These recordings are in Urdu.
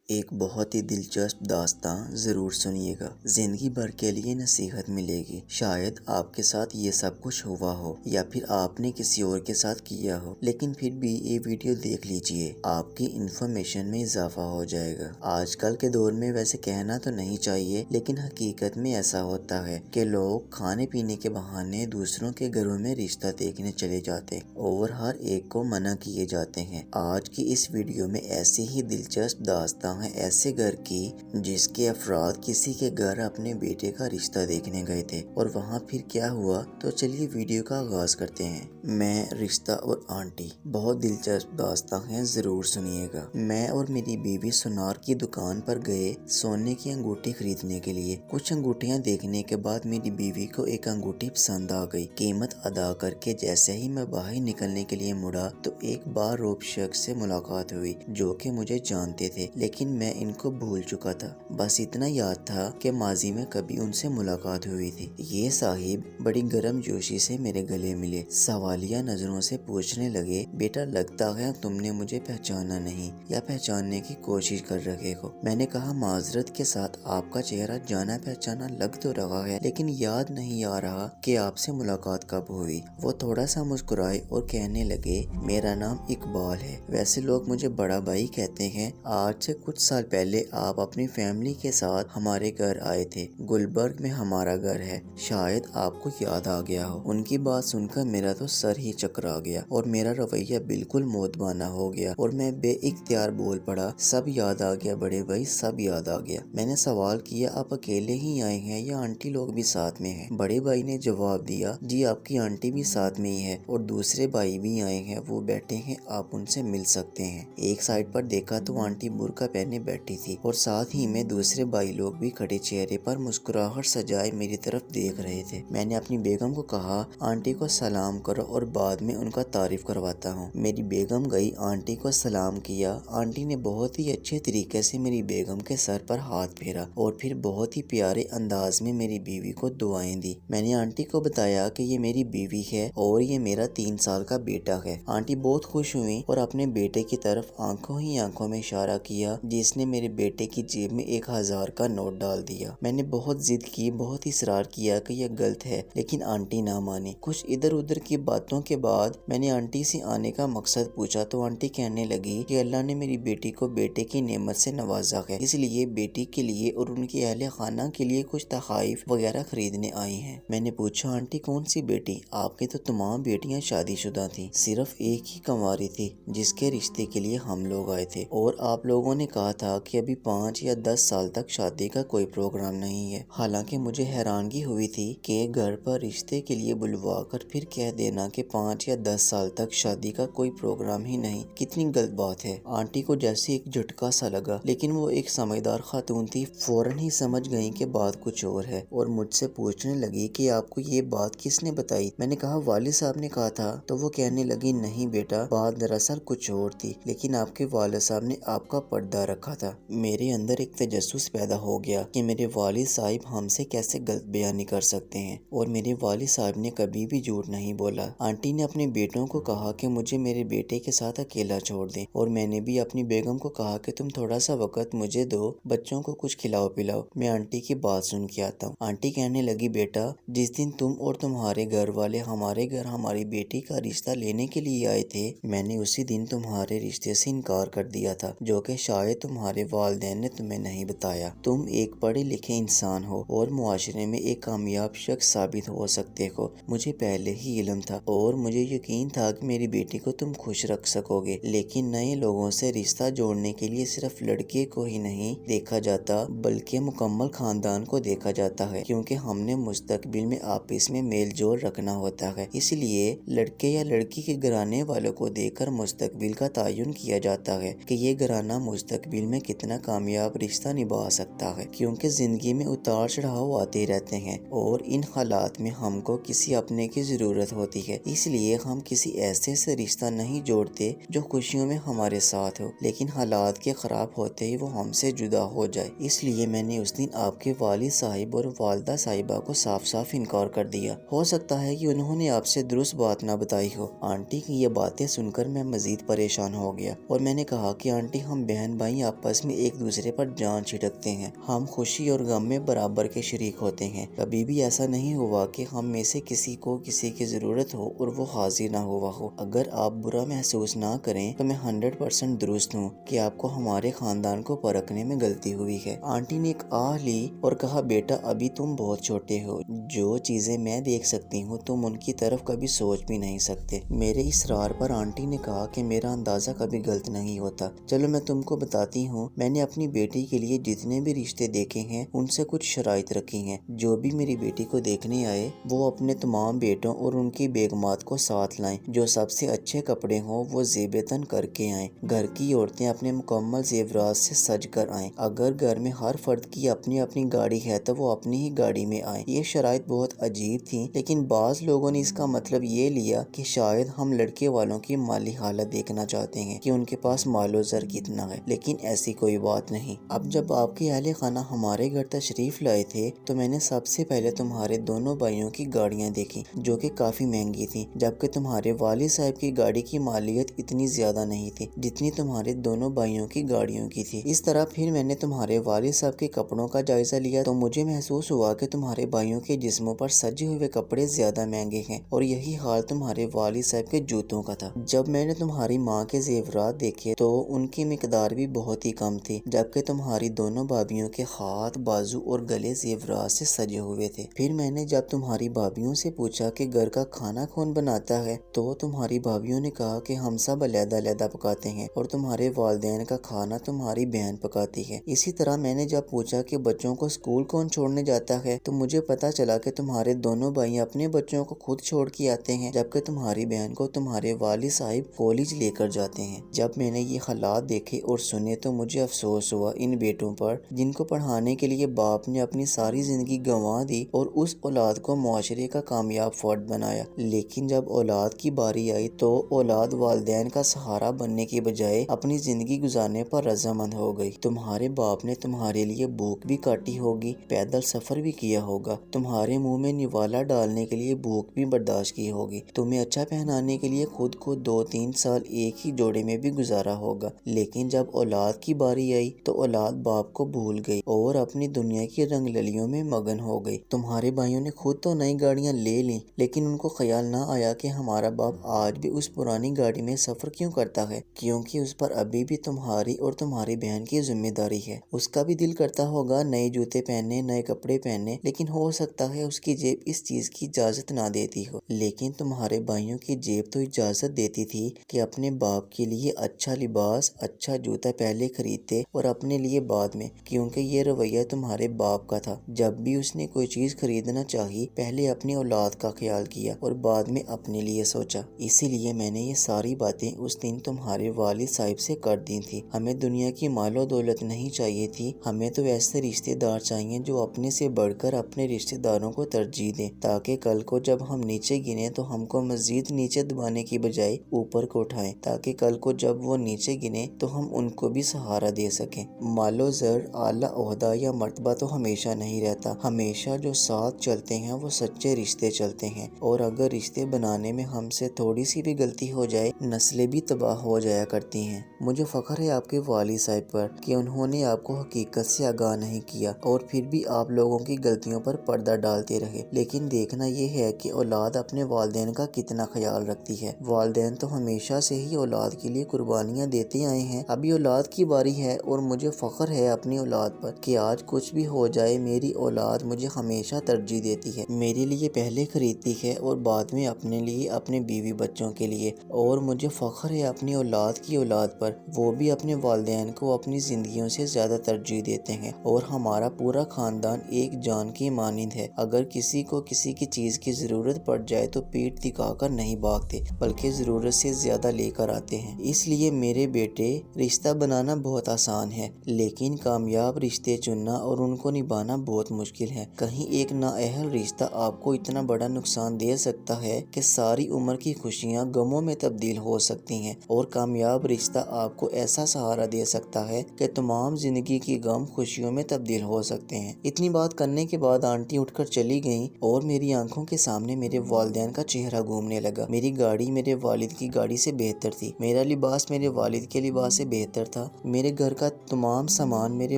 ایک بہت ہی دلچسپ داستان ضرور سنیے گا۔ زندگی بھر کے لیے نصیحت ملے گی۔ شاید آپ کے ساتھ یہ سب کچھ ہوا ہو یا پھر آپ نے کسی اور کے ساتھ کیا ہو، لیکن پھر بھی یہ ویڈیو دیکھ لیجئے، آپ کی انفارمیشن میں اضافہ ہو جائے گا۔ آج کل کے دور میں ویسے کہنا تو نہیں چاہیے، لیکن حقیقت میں ایسا ہوتا ہے کہ لوگ کھانے پینے کے بہانے دوسروں کے گھروں میں رشتہ دیکھنے چلے جاتے ہیں اور ہر ایک کو منع کیے جاتے ہیں۔ آج کی اس ویڈیو میں ایسی ہی دلچسپ داستان ہے ایسے گھر کی جس کے افراد کسی کے گھر اپنے بیٹے کا رشتہ دیکھنے گئے تھے، اور وہاں پھر کیا ہوا، تو چلیے ویڈیو کا آغاز کرتے ہیں۔ میں، رشتہ اور آنٹی، بہت دلچسپ داستان ہے، ضرور سنیے گا۔ میں اور میری بیوی سونار کی دکان پر گئے سونے کی انگوٹھی خریدنے کے لیے۔ کچھ انگوٹھیاں دیکھنے کے بعد میری بیوی کو ایک انگوٹھی پسند آ گئی۔ قیمت ادا کر کے جیسے ہی میں باہر نکلنے کے لیے مڑا تو ایک باروب شخص سے ملاقات ہوئی جو کہ مجھے جانتے تھے، لیکن میں ان کو بھول چکا تھا۔ بس اتنا یاد تھا کہ ماضی میں کبھی ان سے ملاقات ہوئی تھی۔ یہ صاحب بڑی گرم جوشی سے میرے گلے ملے، سوالیہ نظروں سے پوچھنے لگے، بیٹا لگتا ہے تم نے مجھے پہچانا نہیں یا پہچاننے کی کوشش کر رہے ہو۔ میں نے کہا معذرت کے ساتھ آپ کا چہرہ جانا پہچانا لگ تو رہا ہے، لیکن یاد نہیں آ رہا کہ آپ سے ملاقات کب ہوئی۔ وہ تھوڑا سا مسکرائے اور کہنے لگے، میرا نام اقبال ہے، ویسے لوگ مجھے بڑا بھائی کہتے ہیں۔ آج سے کچھ سال پہلے آپ اپنی فیملی کے ساتھ ہمارے گھر آئے تھے، گلبرگ میں ہمارا گھر ہے، شاید آپ کو یاد آ گیا ہو۔ ان کی بات سن کر میرا تو سر ہی چکرا گیا اور میرا رویہ بالکل مودبانہ ہو گیا اور میں بے اختیار بول پڑا، سب یاد آ گیا بڑے بھائی، سب یاد آ گیا۔ میں نے سوال کیا، آپ اکیلے ہی آئے ہیں یا آنٹی لوگ بھی ساتھ میں ہیں؟ بڑے بھائی نے جواب دیا، جی آپ کی آنٹی بھی ساتھ میں ہی ہے اور دوسرے بھائی بھی آئے ہیں، وہ بیٹھے ہیں، آپ ان سے مل سکتے ہیں۔ ایک سائڈ پر دیکھا تو آنٹی برقع پہنے بیٹھی تھی اور ساتھ ہی میں دوسرے بھائی لوگ بھی کھڑے چہرے پر مسکراہٹ سجائے میری طرف دیکھ رہے تھے۔ میں نے اپنی بیگم کو کہا، آنٹی کو سلام کرو اور بعد میں ان کا تعارف کرواتا ہوں۔ میری بیگم گئی، آنٹی کو سلام کیا۔ آنٹی نے بہت ہی اچھے طریقے سے میری بیگم کے سر پر ہاتھ پھیرا اور پھر بہت ہی پیارے انداز میں میری بیوی کو دعائیں دی۔ میں نے آنٹی کو بتایا کہ یہ میری بیوی ہے اور یہ میرا 3 سال کا بیٹا ہے۔ آنٹی بہت خوش ہوئی اور اپنے بیٹے کی طرف آنکھوں ہی آنکھوں میں اشارہ کیا، جس نے میرے بیٹے کی جیب میں 1000 کا نوٹ ڈال دیا۔ میں نے بہت ضد کی، بہت اصرار کیا کہ یہ غلط ہے، لیکن آنٹی نہ مانی۔ کچھ ادھر ادھر کی باتوں کے بعد میں نے آنٹی سے آنے کا مقصد پوچھا تو آنٹی کہنے لگی کہ اللہ نے میری بیٹی کو بیٹے کی نعمت سے نوازا ہے، اس لیے بیٹی کے لیے اور ان کے اہل خانہ کے لیے کچھ تحائف وغیرہ خریدنے آئی ہیں۔ میں نے پوچھا، آنٹی کون سی بیٹی؟ آپ کی تو تمام بیٹیاں شادی شدہ تھیں، صرف ایک ہی کنواری تھی جس کے رشتے کے لیے ہم لوگ آئے تھے، اور آپ لوگوں نے کہا تھا کہ ابھی 5 یا 10 سال تک شادی کا کوئی پروگرام نہیں ہے۔ حالانکہ مجھے حیرانگی ہوئی تھی کہ گھر پر رشتے کے لیے بلوا کر پھر کہہ دینا کہ 5 یا 10 سال تک شادی کا کوئی پروگرام ہی نہیں، کتنی غلط بات ہے۔ آنٹی کو جیسے ایک جھٹکا سا لگا، لیکن وہ ایک سمجھدار خاتون تھی، فوراً ہی سمجھ گئی کہ بات کچھ اور ہے اور مجھ سے پوچھنے لگی کہ آپ کو یہ بات کس نے بتائی؟ میں نے کہا والد صاحب نے کہا تھا، تو وہ کہنے لگی نہیں بیٹا، بات دراصل کچھ اور تھی، لیکن آپ کے والد صاحب نے آپ کا پردہ رکھا تھا۔ میرے اندر ایک تجسس پیدا ہو گیا کہ میرے والد صاحب ہم سے کیسے غلط بیانی کر سکتے ہیں، اور میرے والد صاحب نے کبھی بھی جھوٹ نہیں بولا۔ آنٹی نے اپنے بیٹوں کو کہا کہ مجھے میرے بیٹے کے ساتھ اکیلا چھوڑ دیں، اور میں نے بھی اپنی بیگم کو کہا کہ تم تھوڑا سا وقت مجھے دو، بچوں کو کچھ کھلاؤ پلاؤ، میں آنٹی کی بات سن کے آتا ہوں۔ آنٹی کہنے لگی، بیٹا جس دن تم اور تمہارے گھر والے ہمارے گھر ہماری بیٹی کا رشتہ لینے کے لیے آئے تھے، میں نے اسی دن تمہارے رشتے سے انکار کر دیا تھا، جو کہ شاید تمہارے والدین نے تمہیں نہیں بتایا۔ تم ایک پڑھے لکھے انسان ہو اور معاشرے میں ایک کامیاب شخص ثابت ہو سکتے ہو، مجھے پہلے ہی علم تھا اور مجھے یقین تھا کہ میری بیٹی کو تم خوش رکھ سکو گے، لیکن نئے لوگوں سے رشتہ جوڑنے کے لیے صرف لڑکے کو ہی نہیں دیکھا جاتا بلکہ مکمل خاندان کو دیکھا جاتا ہے، کیونکہ ہم نے مستقبل میں آپس میں میل جول رکھنا ہوتا ہے، اس لیے لڑکے یا لڑکی کے گھرانے والوں کو دیکھ کر مستقبل کا تعین کیا جاتا ہے کہ یہ گھرانہ مستقبل میں کتنا کامیاب رشتہ نبھا سکتا ہے، کیونکہ زندگی میں اتار چڑھاؤ آتے رہتے ہیں اور ان حالات میں ہم کو کسی اپنے کی ضرورت ہوتی ہے اس لیے ہم کسی ایسے سے رشتہ نہیں جوڑتے جو خوشیوں میں ہمارے ساتھ ہو لیکن حالات کے خراب ہوتے ہی وہ ہم سے جدا ہو جائے۔ اس لیے میں نے اس دن آپ کے والد صاحب اور والدہ صاحبہ کو صاف صاف انکار کر دیا۔ ہو سکتا ہے کہ انہوں نے آپ سے درست بات نہ بتائی ہو۔ آنٹی کی یہ باتیں سن کر میں مزید پریشان ہو گیا اور میں نے کہا کہ آنٹی ہم بہن بھائی آپس میں ایک دوسرے پر جان چھڑکتے ہیں، ہم خوشی اور غم میں برابر کے شریک ہوتے ہیں، کبھی بھی ایسا نہیں ہوا کہ ہم میں سے کسی کو کسی کی ضرورت ہو اور وہ حاضر نہ ہوا ہو۔ اگر آپ برا محسوس نہ کریں تو میں 100% درست ہوں کہ آپ کو ہمارے خاندان کو پرکھنے میں غلطی ہوئی ہے۔ آنٹی نے ایک آہ لی اور کہا بیٹا ابھی تم بہت چھوٹے ہو، جو چیزیں میں دیکھ سکتی ہوں تم ان کی طرف کبھی سوچ بھی نہیں سکتے۔ میرے اصرار پر آنٹی نے کہا کہ میرا اندازہ کبھی غلط نہیں ہوتا، چلو میں تم کو بتاتی ہوں، میں نے اپنی بیٹی کے لیے جتنے بھی رشتے دیکھے ہیں ان سے کچھ شرائط رکھی ہیں۔ جو بھی میری بیٹی کو دیکھنے آئے وہ اپنے تمام بیٹوں اور ان کی بیگمات کو ساتھ لائیں، جو سب سے اچھے کپڑے ہوں وہ زیب تن کر کے آئیں، گھر کی عورتیں اپنے مکمل زیورات سے سج کر آئیں، اگر گھر میں ہر فرد کی اپنی اپنی گاڑی ہے تو وہ اپنی ہی گاڑی میں آئیں۔ یہ شرائط بہت عجیب تھیں لیکن بعض لوگوں نے اس کا مطلب یہ لیا کہ شاید ہم لڑکے والوں کی مالی حالت دیکھنا چاہتے ہیں کہ ان کے پاس مال و زر کتنا ہے، لیکن ایسی کوئی بات نہیں۔ اب جب آپ کے اہل خانہ ہمارے گھر تشریف لائے تھے تو میں نے سب سے پہلے تمہارے دونوں بھائیوں کی گاڑیاں دیکھی جو کہ کافی مہنگی تھیں، جبکہ تمہارے والد صاحب کی گاڑی کی مالیت اتنی زیادہ نہیں تھی جتنی تمہارے دونوں بھائیوں کی گاڑیوں کی تھی۔ اس طرح پھر میں نے تمہارے والد صاحب کے کپڑوں کا جائزہ لیا تو مجھے محسوس ہوا کہ تمہارے بھائیوں کے جسموں پر سجے ہوئے کپڑے زیادہ مہنگے ہیں، اور یہی حال تمہارے والد صاحب کے جوتوں کا تھا۔ جب میں نے تمہاری ماں کے زیورات دیکھے تو ان کی مقدار بھی بہت ہی کم تھی، جبکہ تمہاری دونوں بھابھیوں کے ہاتھ، بازو اور گلے زیورات سے سجے ہوئے تھے۔ پھر میں نے جب تمہاری بھابھیوں سے پوچھا کہ گھر کا کھانا کون بناتا ہے تو تمہاری بھابھیوں نے کہا کہ ہم سب علیحدہ علیحدہ پکاتے ہیں اور تمہارے والدین کا کھانا تمہاری بہن پکاتی ہے۔ اسی طرح میں نے جب پوچھا کہ بچوں کو اسکول کون چھوڑنے جاتا ہے تو مجھے پتا چلا کہ تمہارے دونوں بھائی اپنے بچوں کو خود چھوڑ کے آتے ہیں، جبکہ تمہاری بہن کو تمہارے والد صاحب کالج لے کر جاتے ہیں۔ جب میں نے یہ حالات دیکھے اور سنے تو مجھے افسوس ہوا ان بیٹوں پر جن کو پڑھانے کے لیے باپ نے اپنی ساری زندگی گنوا دی اور اس اولاد کو معاشرے کا کامیاب فرد بنایا، لیکن جب اولاد کی باری آئی تو اولاد والدین کا سہارا بننے کی بجائے اپنی زندگی گزارنے پر رضامند ہو گئی۔ تمہارے باپ نے تمہارے لیے بھوک بھی کاٹی ہوگی، پیدل سفر بھی کیا ہوگا، تمہارے منہ میں نوالا ڈالنے کے لیے بھوک بھی برداشت کی ہوگی، تمہیں اچھا پہنانے کے لیے خود کو 2-3 سال ایک ہی جوڑے میں بھی گزارا ہوگا، لیکن جب اولاد کی باری آئی تو اولاد باپ کو بھول گئی اور اپنی دنیا کی رنگ للیوں میں مگن ہو گئی۔ تمہارے بھائیوں نے خود تو نئی گاڑیاں لے لیں لیکن ان کو خیال نہ آیا کہ ہمارا باپ آج بھی اس پرانی گاڑی میں سفر کیوں کرتا ہے، کیونکہ اس پر ابھی بھی تمہاری اور تمہاری بہن کی ذمہ داری ہے۔ اس کا بھی دل کرتا ہوگا نئے جوتے پہننے، نئے کپڑے پہننے، لیکن ہو سکتا ہے اس کی جیب اس چیز کی اجازت نہ دیتی ہو، لیکن تمہارے بھائیوں کی جیب تو اجازت دیتی تھی کہ اپنے باپ کے لیے اچھا لباس، اچھا جوتا پہلے خریدتے اور اپنے لیے بعد میں، کیونکہ یہ رویہ تمہارے باپ کا تھا۔ جب بھی اس نے کوئی چیز خریدنا چاہی پہلے اپنی اولاد کا خیال کیا اور بعد میں اپنے لیے سوچا۔ اسی لیے میں نے یہ ساری باتیں اس دن تمہارے والد صاحب سے کر دی تھی۔ ہمیں دنیا کی مال و دولت نہیں چاہیے تھی، ہمیں تو ایسے رشتے دار چاہیے جو اپنے سے بڑھ کر اپنے رشتے داروں کو ترجیح دیں، تاکہ کل کو جب ہم نیچے گریں تو ہم کو مزید نیچے دبانے کی بجائے اوپر کو اٹھائیں، تاکہ کل کو جب وہ نیچے گریں تو ہم ان کو بھی سہارا دے سکیں۔ مال و زر، اعلیٰ عہدہ یا مرتبہ تو ہمیشہ نہیں رہتا، ہمیشہ جو ساتھ چلتے ہیں وہ سچے رشتے چلتے ہیں، اور اگر رشتے بنانے میں ہم سے تھوڑی سی بھی غلطی ہو جائے نسلیں بھی تباہ ہو جایا کرتی ہیں۔ مجھے فخر ہے آپ کے والد صاحب پر کہ انہوں نے آپ کو حقیقت سے آگاہ نہیں کیا اور پھر بھی آپ لوگوں کی غلطیوں پر پردہ ڈالتے رہے، لیکن دیکھنا یہ ہے کہ اولاد اپنے والدین کا کتنا خیال رکھتی ہے۔ والدین تو ہمیشہ سے ہی اولاد کے لیے قربانیاں دیتے آئے ہیں، ابھی اولاد کی باری ہے، اور مجھے فخر ہے اپنی اولاد پر کہ آج کچھ بھی ہو جائے میری اولاد مجھے ہمیشہ ترجیح دیتی ہے، میرے لیے پہلے خریدتی ہے اور بعد میں اپنے لیے، اپنے بیوی بچوں کے لیے، اور مجھے فخر ہے اپنی اولاد کی اولاد پر، وہ بھی اپنے والدین کو اپنی زندگیوں سے زیادہ ترجیح دیتے ہیں، اور ہمارا پورا خاندان ایک جان کی مانند ہے۔ اگر کسی کو کسی کی چیز کی ضرورت پڑ جائے تو پیٹھ دکھا کر نہیں بھاگتے بلکہ ضرورت سے زیادہ لے کر آتے ہیں۔ اس لیے میرے بیٹے، رشتہ بنانا بہت آسان ہے لیکن کامیاب رشتے چننا اور ان کو نبھانا بہت مشکل ہے۔ کہیں ایک نااہل رشتہ آپ کو اتنا بڑا نقصان دے سکتا ہے کہ ساری عمر کی خوشیاں غموں میں تبدیل ہو سکتی ہیں اور کامیاب رشتہ آپ کو ایسا سہارا دے سکتا ہے کہ تمام زندگی کی غم خوشیوں میں تبدیل ہو سکتے ہیں۔ اتنی بات کرنے کے بعد آنٹی اٹھ کر چلی گئیں اور میری آنکھوں کے سامنے میرے والدین کا چہرہ گھومنے لگا۔ میری گاڑی میرے والد کی گاڑی سے بہتر تھی، میرا لباس میرے والد کے لباس سے بہتر تھا، میرے گھر کا تمام سامان میرے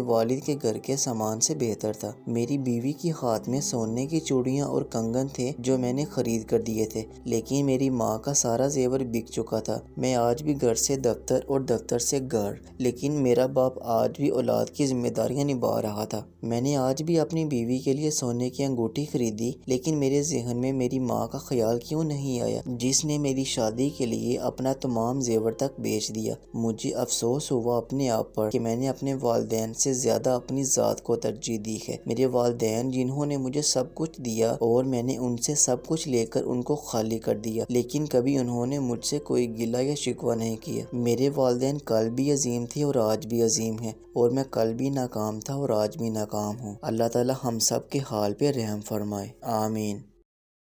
والد کے گھر کے سامان سے بہتر تھا۔ میری بیوی کی ہاتھ میں سونے کی چوڑیاں اور کنگن تھے جو میں نے خرید کر دیے تھے، لیکن میری ماں کا سارا زیور بک چکا تھا۔ میں آج بھی گھر سے دفتر اور دفتر سے گھر، لیکن میرا باپ آج بھی اولاد کی ذمہ داریاں نبھا رہا تھا۔ میں نے آج بھی اپنی بیوی کے لیے سونے کی انگوٹھی خریدی، لیکن میرے ذہن میں میری ماں کا خیال کیوں نہیں آیا جس نے میری شادی کے لیے اپنا تمام زیور تک بیچ دیا۔ مجھے افسوس ہوا اپنے آپ پر کہ میں نے اپنے والدین سے زیادہ اپنی ذات کو ترجیح دی ہے۔ میرے والدین جنہوں نے مجھے سب کچھ دیا اور میں نے ان سے سب کچھ لے کر ان کو خالی کر دیا، لیکن کبھی انہوں نے مجھ سے کوئی گلہ یا شکوہ نہیں کیا۔ میرے والدین کل بھی عظیم تھے اور آج بھی عظیم ہیں، اور میں کل بھی ناکام تھا اور آج بھی ناکام ہوں۔ اللہ تعالی ہم سب کے حال پہ رحم فرمائے، آمین۔